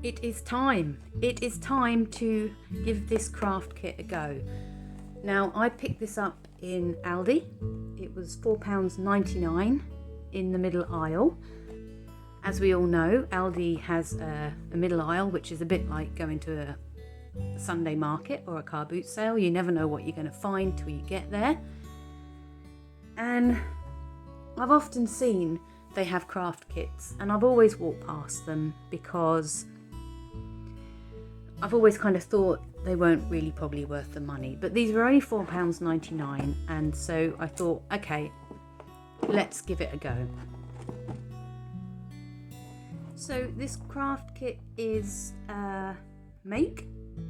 It is time. It is time to give this craft kit a go. Now, I picked this up in Aldi. It was £4.99 in the middle aisle. As we all know, Aldi has a middle aisle, which is a bit like going to a Sunday market or a car boot sale. You never know what you're going to find till you get there. And I've often seen they have craft kits, and I've always walked past them because I've always kind of thought they weren't really probably worth the money. But these were only £4.99, and so I thought, okay, let's give it a go. So this craft kit is Make.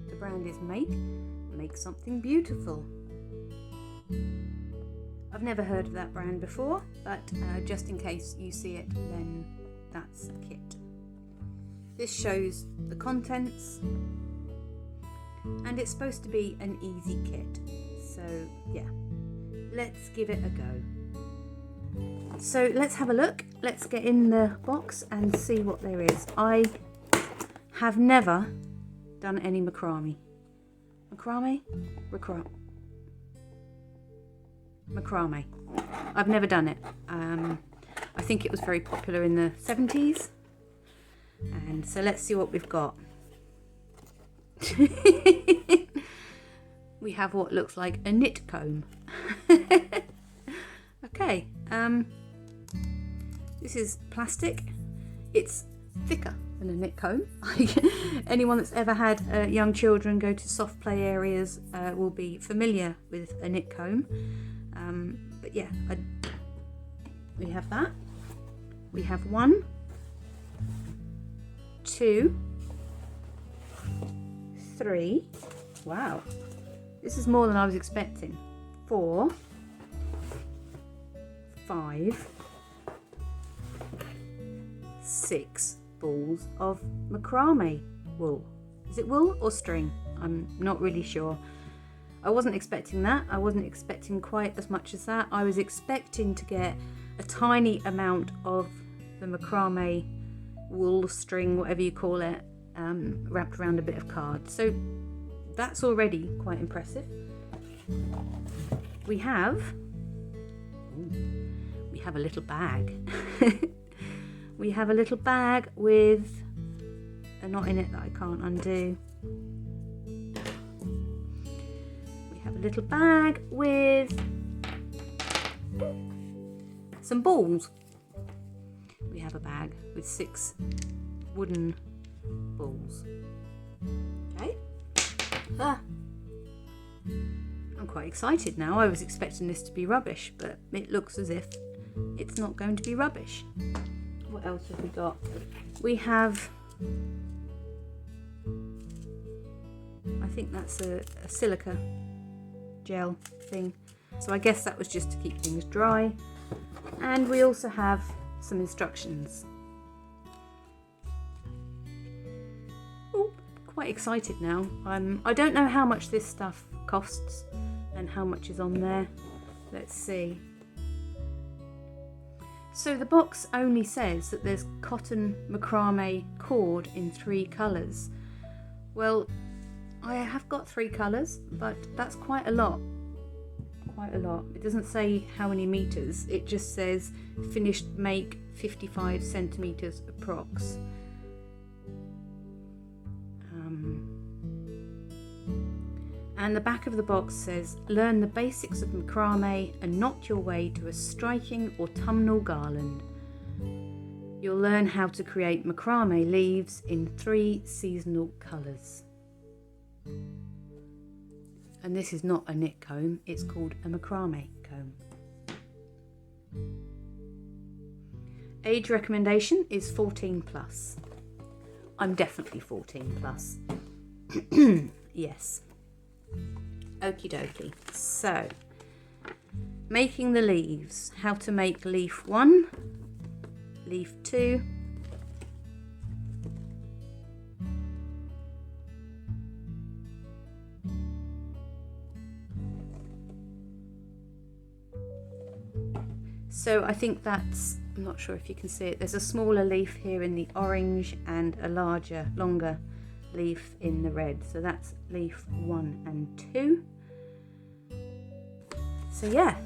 The brand is Make Something Beautiful. I've never heard of that brand before, but just in case you see it, then that's the kit. This shows the contents, and it's supposed to be an easy kit. So yeah, let's give it a go. So let's have a look. Let's get in the box and see what there is. I have never done any macrame. Macrame. I've never done it. I think it was very popular in the 70s. And so let's see what we've got. We have what looks like a knit comb. Okay. This is plastic. It's thicker than a knit comb. Anyone that's ever had young children go to soft play areas will be familiar with a knit comb. But yeah, we have that. We have 1, 2, 3. Wow, this is more than I was expecting. 4, 5, 6 balls of macrame wool. Is it wool or string? I'm not really sure. I wasn't expecting that. I wasn't expecting quite as much as that. I was expecting to get a tiny amount of the macrame wool, string, whatever you call it, wrapped around a bit of card. So that's already quite impressive. We have a little bag. We have a little bag with a knot in it that I can't undo. Have a little bag with some balls. We have a bag with 6 wooden balls. Okay. I'm quite excited now. I was expecting this to be rubbish, but it looks as if it's not going to be rubbish. What else have we got? We have, I think that's a silica gel thing, so I guess that was just to keep things dry. And we also have some instructions. Oh, quite excited now. I don't know how much this stuff costs and how much is on there. Let's see. So the box only says that there's cotton macrame cord in 3 colours. Well, I have got 3 colours, but that's quite a lot. Quite a lot. It doesn't say how many meters. It just says finished make 55 centimeters approx. And the back of the box says, learn the basics of macrame and knot your way to a striking autumnal garland. You'll learn how to create macrame leaves in 3 seasonal colours. And this is not a knit comb, it's called a macrame comb. Age recommendation is 14 plus. I'm definitely 14 plus. Yes. Okie dokie. So, making the leaves. How to make leaf 1, leaf 2, So I think that's, I'm not sure if you can see it, there's a smaller leaf here in the orange and a larger, longer leaf in the red. So that's leaf 1 and 2. So yeah,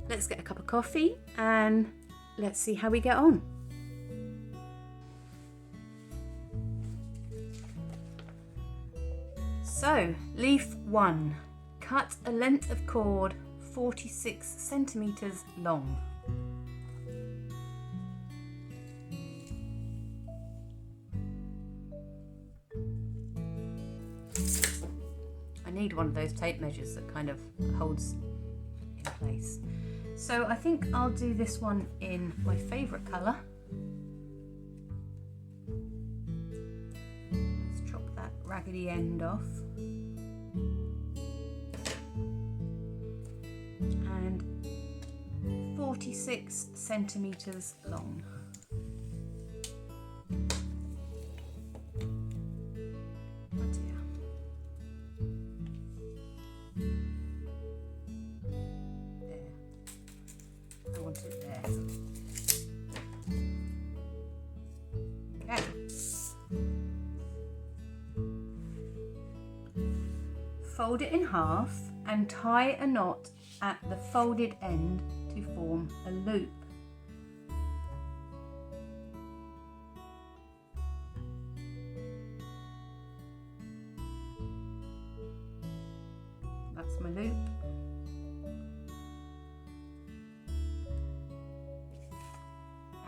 let's get a cup of coffee and let's see how we get on. So, leaf 1, cut a length of cord 46 centimeters long. I need one of those tape measures that kind of holds in place. So I think I'll do this one in my favourite colour. Let's chop that raggedy end off. And 46 centimetres long. Oh dear. There. I want it there. Okay. Fold it in half and tie a knot at the folded end to form a loop. That's my loop.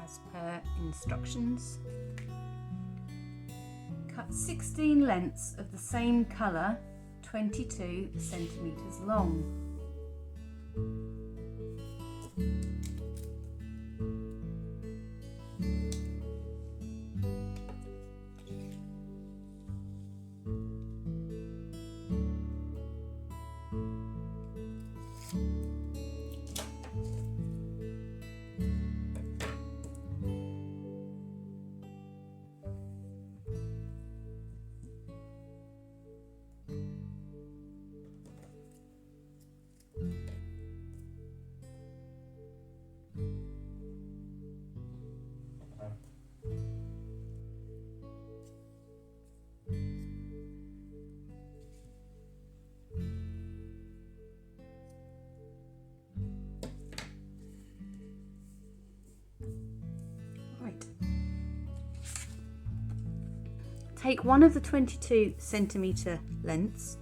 As per instructions. Cut 16 lengths of the same colour, 22 centimetres long. Take one of the 22 centimetre lengths,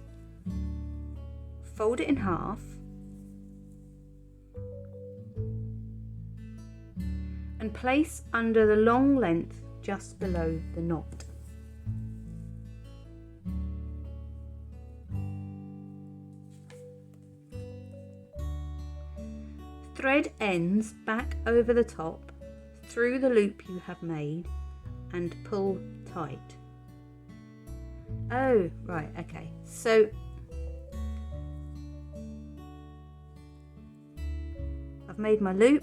fold it in half, and place under the long length just below the knot. Thread ends back over the top through the loop you have made and pull tight. Oh, right, okay. So I've made my loop.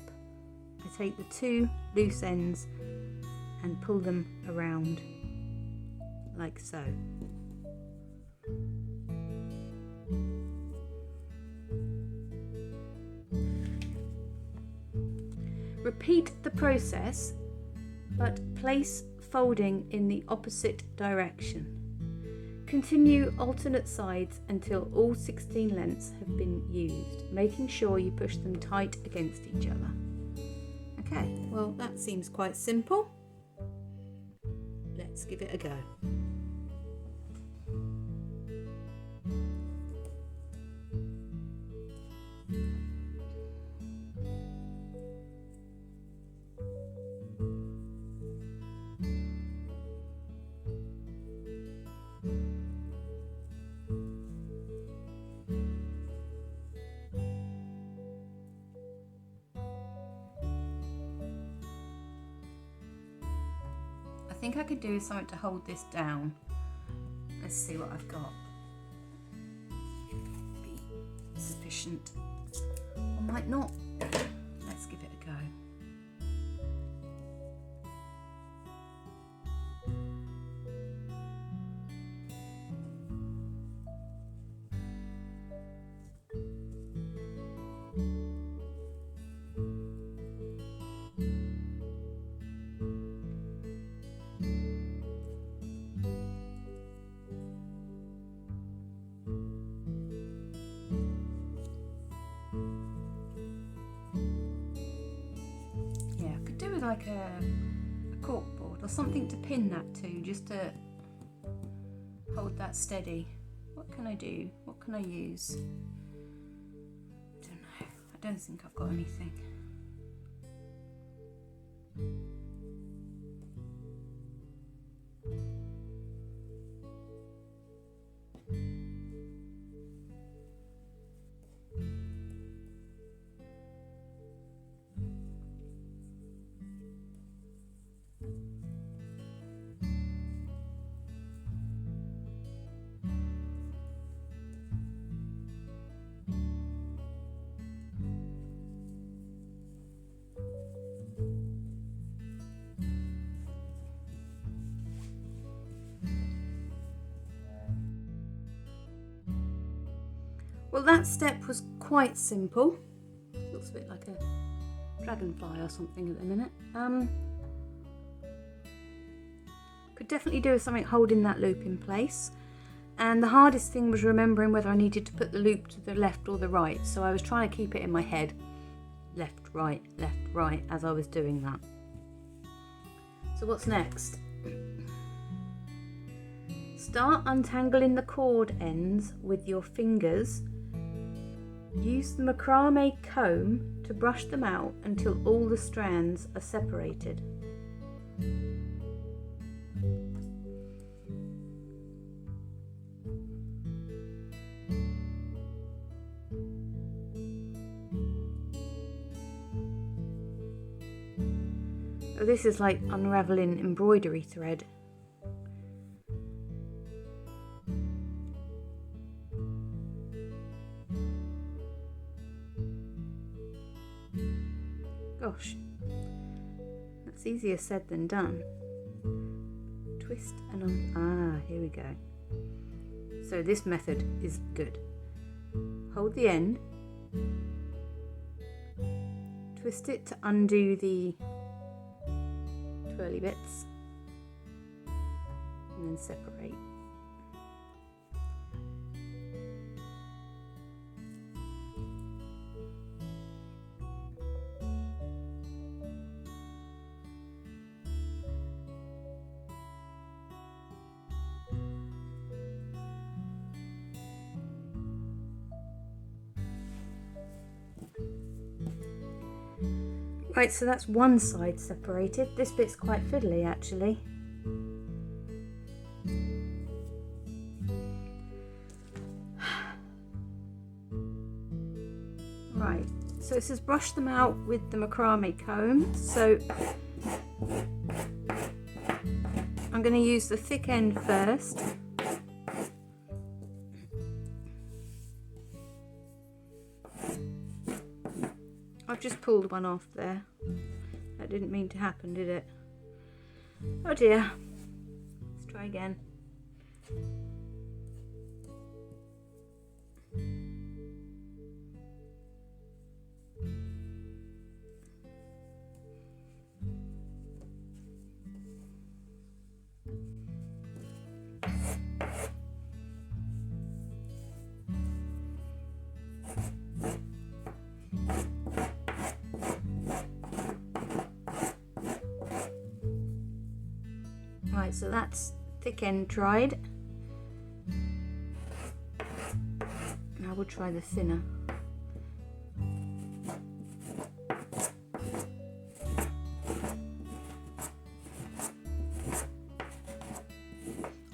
I take the two loose ends and pull them around like so. Repeat the process, but place folding in the opposite direction. Continue alternate sides until all 16 lengths have been used, making sure you push them tight against each other. Okay, well that seems quite simple. Let's give it a go. I think I could do something to hold this down. Let's see what I've got. Be sufficient, or might not. Let's give it a go. like a cork board or something to pin that to, just to hold that steady. What can I do? What can I use? I don't know. I don't think I've got anything. Well, that step was quite simple. Looks a bit like a dragonfly or something at the minute. Could definitely do with something holding that loop in place. And the hardest thing was remembering whether I needed to put the loop to the left or the right. So I was trying to keep it in my head. Left, right, as I was doing that. So what's next? Start untangling the cord ends with your fingers. Use the macrame comb to brush them out until all the strands are separated. Oh, this is like unravelling embroidery thread. Gosh, that's easier said than done. Twist and here we go. So this method is good. Hold the end, twist it to undo the twirly bits, and then separate. Right, so that's one side separated. This bit's quite fiddly actually. Right, so it says brush them out with the macrame comb. So I'm going to use the thick end first. I've just pulled one off there. That didn't mean to happen, did it? Oh dear. Let's try again. Right, so that's thick end tried. Now we'll try the thinner.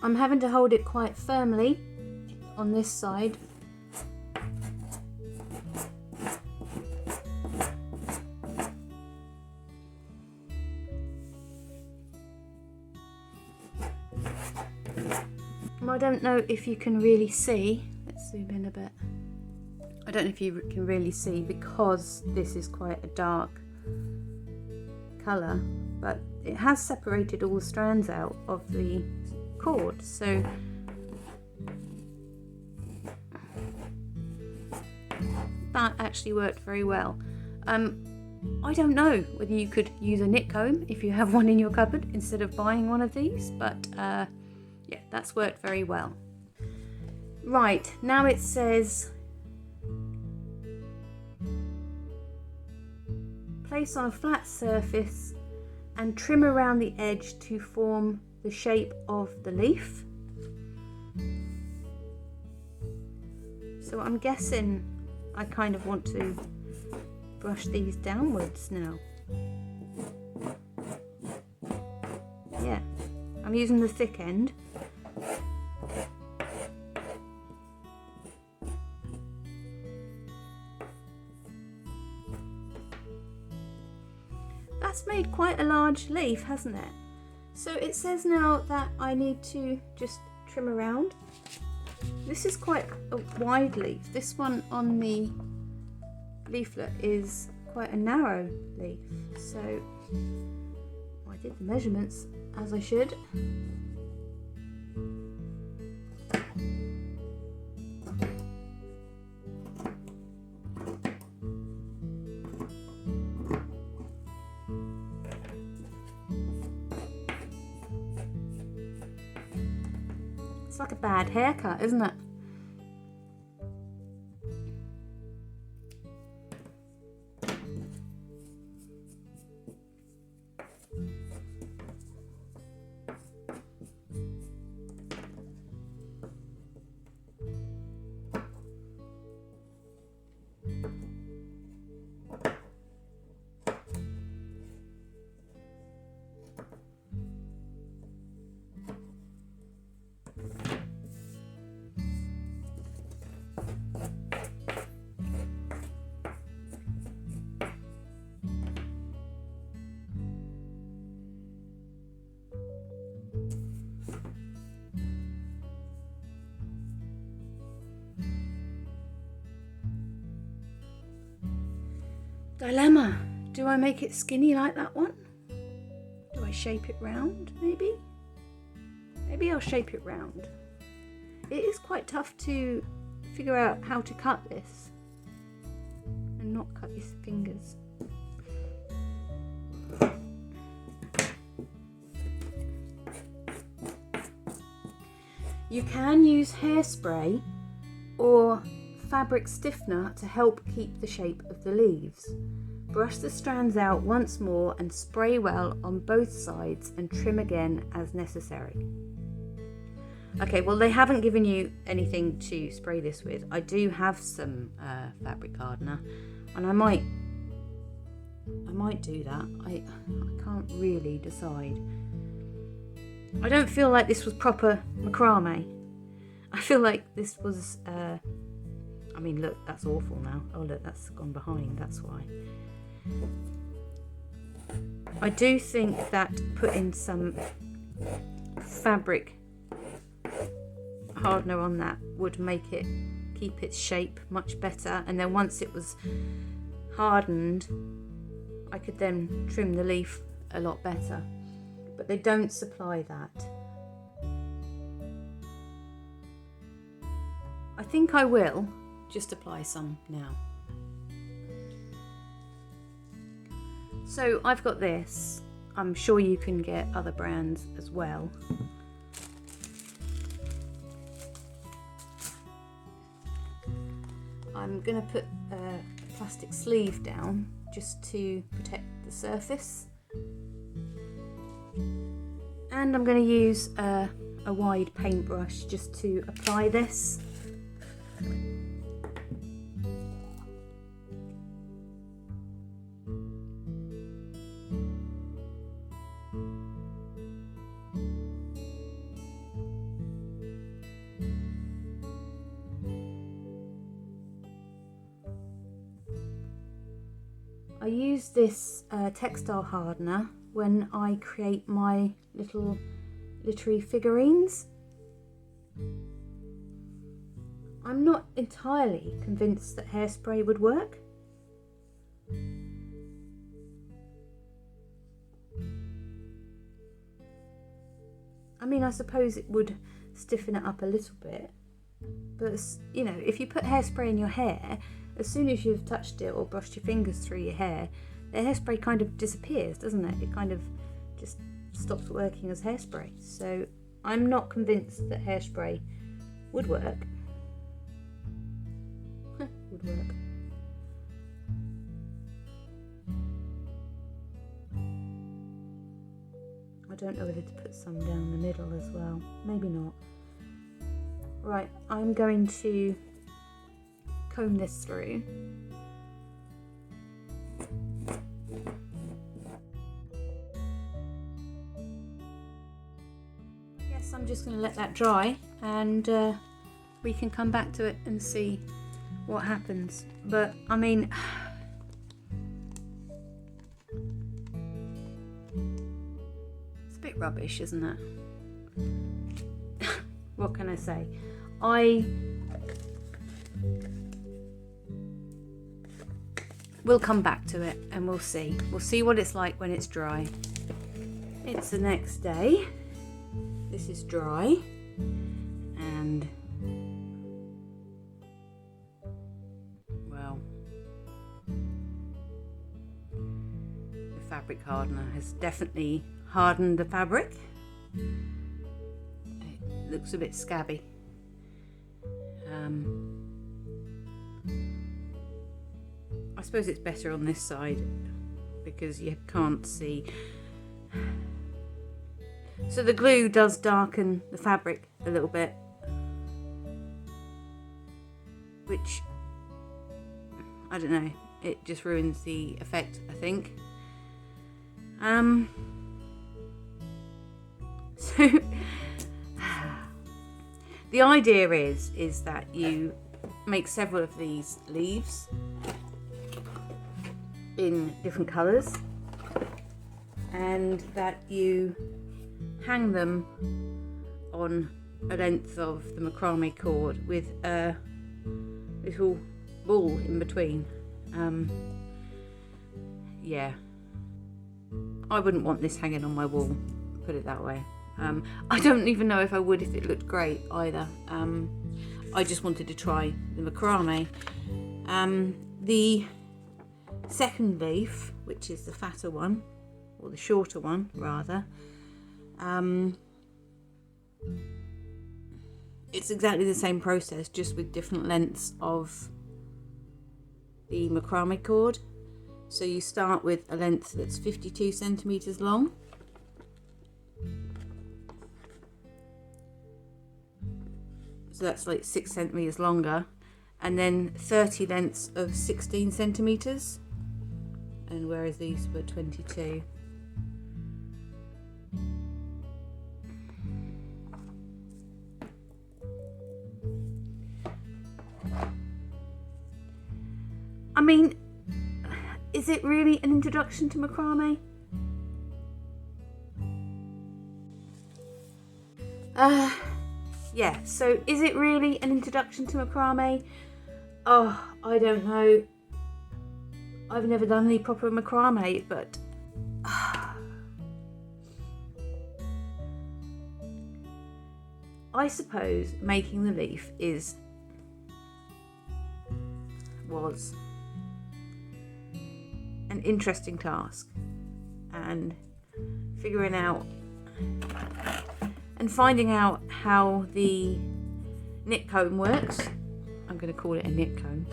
I'm having to hold it quite firmly on this side. I don't know if you can really see. Let's zoom in a bit. I don't know if you can really see because this is quite a dark colour, but it has separated all the strands out of the cord, so that actually worked very well. I don't know whether you could use a knit comb if you have one in your cupboard instead of buying one of these, but yeah, that's worked very well. Right, now it says place on a flat surface and trim around the edge to form the shape of the leaf. So I'm guessing I kind of want to brush these downwards now. Yeah, I'm using the thick end. That's made quite a large leaf, hasn't it? So it says now that I need to just trim around. This is quite a wide leaf. This one on the leaflet is quite a narrow leaf. So I did the measurements as I should. It's like a bad haircut, isn't it? Dilemma. Do I make it skinny like that one? Do I shape it round, maybe? Maybe I'll shape it round. It is quite tough to figure out how to cut this and not cut your fingers. You can use hairspray or fabric stiffener to help keep the shape of the leaves. Brush the strands out once more and spray well on both sides and trim again as necessary. Okay, well they haven't given you anything to spray this with. I do have some fabric hardener and I might do that. I can't really decide. I don't feel like this was proper macrame. I feel like this was I mean, look, that's awful now. Oh, look, that's gone behind, that's why. I do think that putting some fabric hardener on that would make it keep its shape much better. And then once it was hardened, I could then trim the leaf a lot better. But they don't supply that. I think I will just apply some now. So I've got this. I'm sure you can get other brands as well. I'm going to put a plastic sleeve down just to protect the surface. And I'm going to use a wide paintbrush just to apply this. I use this textile hardener when I create my little glittery figurines. I'm not entirely convinced that hairspray would work. I mean, I suppose it would stiffen it up a little bit, but you know, if you put hairspray in your hair, as soon as you've touched it or brushed your fingers through your hair, the hairspray kind of disappears, doesn't it? It kind of just stops working as hairspray. So I'm not convinced that hairspray would work. Would work. I don't know whether to put some down the middle as well. Maybe not. Right, I'm going to comb this through. Yes, I'm just going to let that dry, and we can come back to it and see what happens. But I mean, it's a bit rubbish, isn't it? What can I say? We'll come back to it and we'll see. We'll see what it's like when it's dry. It's the next day. This is dry, and well, the fabric hardener has definitely hardened the fabric. It looks a bit scabby. I suppose it's better on this side because you can't see. So the glue does darken the fabric a little bit, which, I don't know, it just ruins the effect, I think. So the idea is that you make several of these leaves in different colours, and that you hang them on a length of the macrame cord with a little ball in between. Yeah, I wouldn't want this hanging on my wall, put it that way. I don't even know if I would if it looked great either. I just wanted to try the macrame. The second leaf, which is the fatter one, or the shorter one rather, it's exactly the same process, just with different lengths of the macrame cord. So you start with a length that's 52 centimeters long, so that's like 6 centimeters longer, and then 30 lengths of 16 centimeters, and whereas these were 22. I mean, is it really an introduction to macrame? Yeah, so is it really an introduction to macrame? Oh, I don't know. I've never done any proper macrame, but I suppose making the leaf was an interesting task, and figuring out and finding out how the knit comb works. I'm going to call it a knit comb.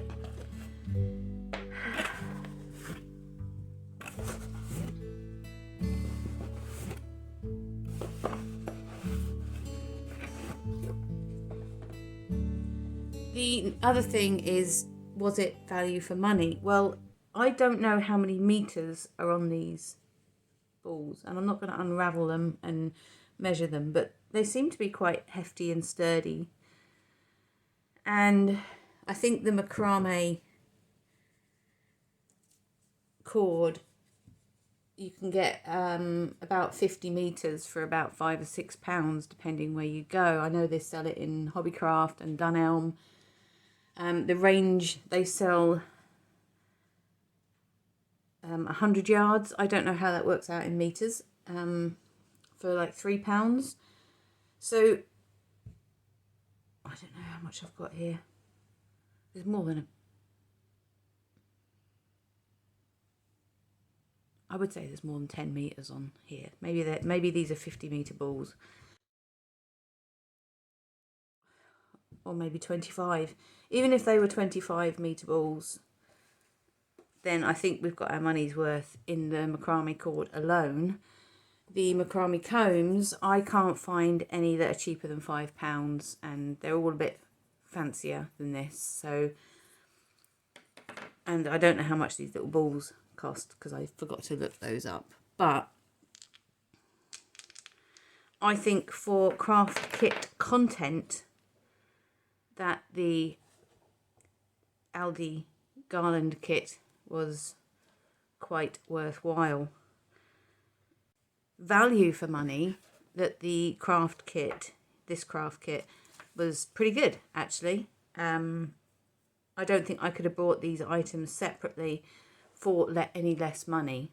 The other thing is, was it value for money? Well, I don't know how many meters are on these balls, and I'm not going to unravel them and measure them, but they seem to be quite hefty and sturdy. And I think the macrame cord, you can get about 50 meters for about £5 or £6, depending where you go. I know they sell it in Hobbycraft and Dunelm. The range they sell 100 yards. I don't know how that works out in meters, for like £3. So I don't know how much I've got here. There's more than I would say there's more than 10 meters on here. Maybe these are 50-meter balls, or maybe 25. Even if they were 25-meter balls, then I think we've got our money's worth in the macrame cord alone. the macrame combs, I can't find any that are cheaper than £5, and they're all a bit fancier than this. So, and I don't know how much these little balls cost because I forgot to look those up. But I think for craft kit content that the Aldi garland kit was quite worthwhile. Value for money, that the craft kit, this craft kit, was pretty good actually. I don't think I could have bought these items separately for any less money.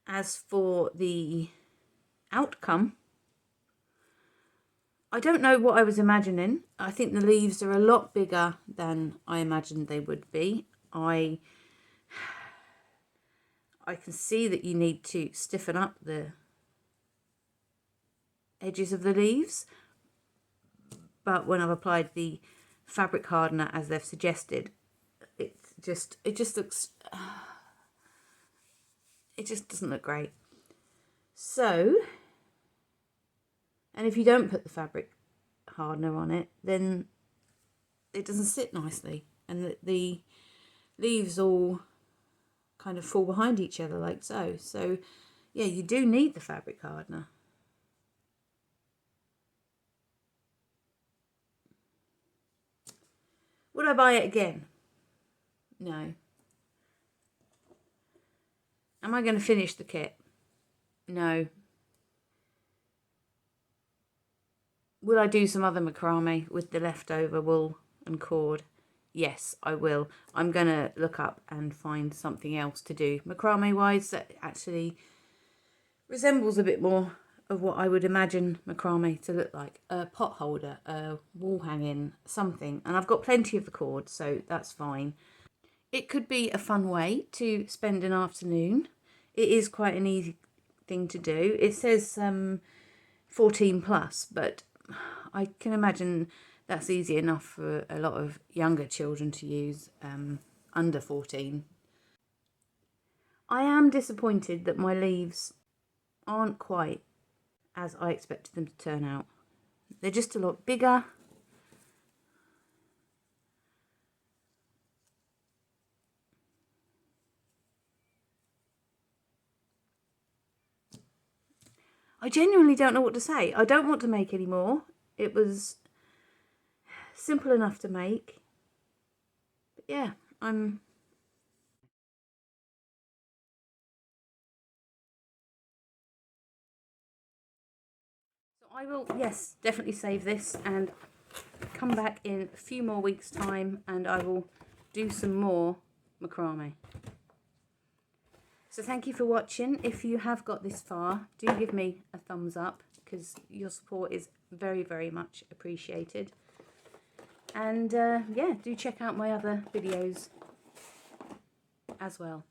As for the outcome, I don't know what I was imagining. I think the leaves are a lot bigger than I imagined they would be. I can see that you need to stiffen up the edges of the leaves, but when I've applied the fabric hardener as they've suggested, it just looks, it just doesn't look great. So, and if you don't put the fabric hardener on it, then it doesn't sit nicely, and the leaves all kind of fall behind each other like so. So yeah, you do need the fabric hardener. Would I buy it again? No. Am I going to finish the kit? No. Will I do some other macrame with the leftover wool and cord? Yes, I will. I'm going to look up and find something else to do macrame wise that actually resembles a bit more of what I would imagine macrame to look like. A pot holder, a wall hanging, something. And I've got plenty of the cord, so that's fine. It could be a fun way to spend an afternoon. It is quite an easy thing to do. It says 14 plus, but I can imagine that's easy enough for a lot of younger children to use, under 14. I am disappointed that my leaves aren't quite as I expected them to turn out. They're just a lot bigger. I genuinely don't know what to say. I don't want to make any more. It was simple enough to make. But yeah, So I will, yes, definitely save this and come back in a few more weeks' time, and I will do some more macrame. So thank you for watching. If you have got this far, do give me a thumbs up, because your support is very, very much appreciated. And yeah, do check out my other videos as well.